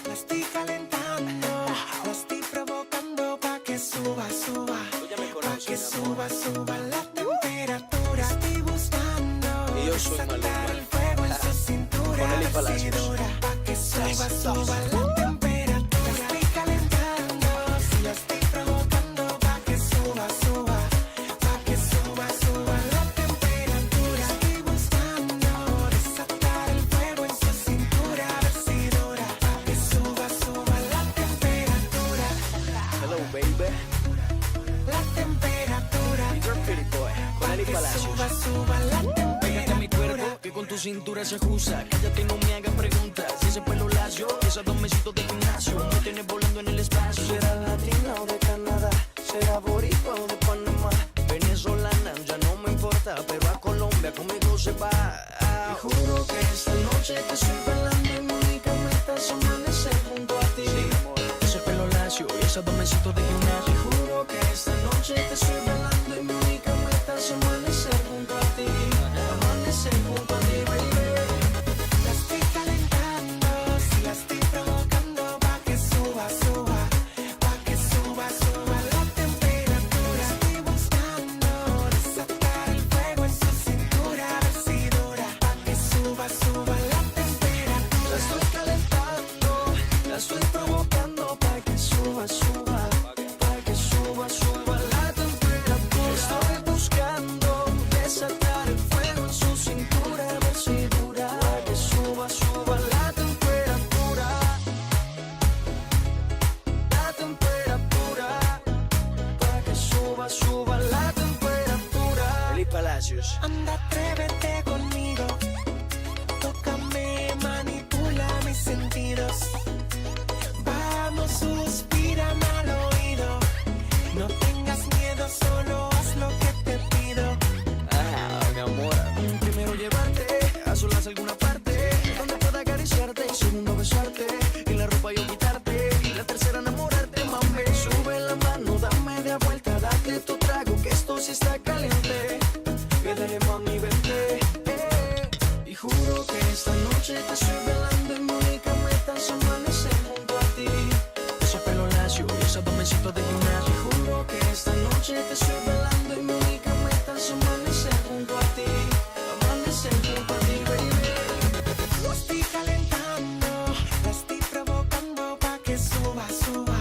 La estoy calentando, la estoy provocando pa' que suba, suba. Pa' que suba, suba la temperatura. Estoy buscando desatar el fuego en su cintura. Decidora, pa' que suba, suba la temperatura. La estoy calentando, si la estoy provocando pa' que suba, suba. Pa' que suba, suba la temperatura. Estoy buscando desatar el fuego en su cintura. Decidora, pa' que suba, suba la temperatura. Hello, baby. La temperatura. You're pretty boy. Con Eli Que Palacios. suba, suba la Pégate a mi cuerpo, temperatura. que con tu cintura se ajusta. Cállate y no me hagas preguntas. Si ese pelo lacio, esos dos mesitos de gimnasio me tienes volando en el espacio. Será latina o de Canadá, será boricua o de Panamá. Venezolana, ya no me importa, pero a Colombia conmigo se va. Te juro que esta noche te estoy bailando y mi única meta es amanecer junto a ti. Ese pelo lacio y esos dos mesitos de Te gimnasio. juro que esta noche te estoy bailando y mi única meta es amanecer junto a ti. Amanecer junto a ti, baby. La estoy calentando, si la estoy provocando pa' que suba, suba. Pa' que suba, suba la temperatura. Estoy buscando desatar el fuego en su cintura. Decidora, pa' que suba, suba la temperatura. La estoy calentando, la estoy provocando para que suba, suba, para que suba, suba la temperatura. Estoy buscando desatar el fuego en su cintura, a ver si dura. Para que suba, suba la temperatura. La temperatura. Para que suba, suba la temperatura. Eli Palacios. Anda, atrévete conmigo. Tócame, manipula mis sentidos. Vamos, suspírame al oído. No tengas miedo, solo haz lo que te pido. Mi amor. Primero llevarte a solas a alguna parte donde pueda acariciarte. Segundo besarte y la ropa yo quitarte. Y la tercera enamorarte, mami. Sube la mano, dame de vuelta, date tu trago que esto sí está caliente. Quédale, mami, vente. Y juro que esta noche te estoy velando y mi única meta es amanecer junto a ti. Ese pelo lacio y esos dos mesitos de gimnasio. Y juro que esta noche te estoy velando y mi única meta es amanecer junto a ti. Amanecer junto a ti, baby. La estoy calentando, la estoy provocando pa' que suba, suba.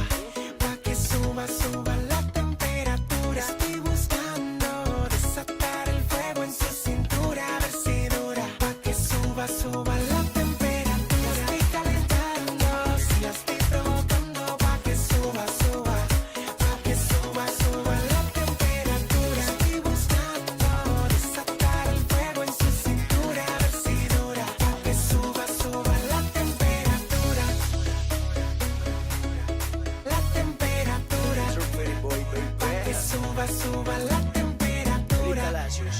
Pa' que suba, suba la temperatura. Estoy buscando desatar el fuego en su cintura. Decidora, pa' que suba, suba la temperatura. La estoy calentando, si la estoy provocando pa' que suba, suba. Pa' que suba, suba la temperatura. Estoy buscando desatar el fuego en su cintura. Decidora, pa' que suba, suba la temperatura. La temperatura. You're pretty boy, Pa' que baby. suba, suba la Eli temperatura. Palacios.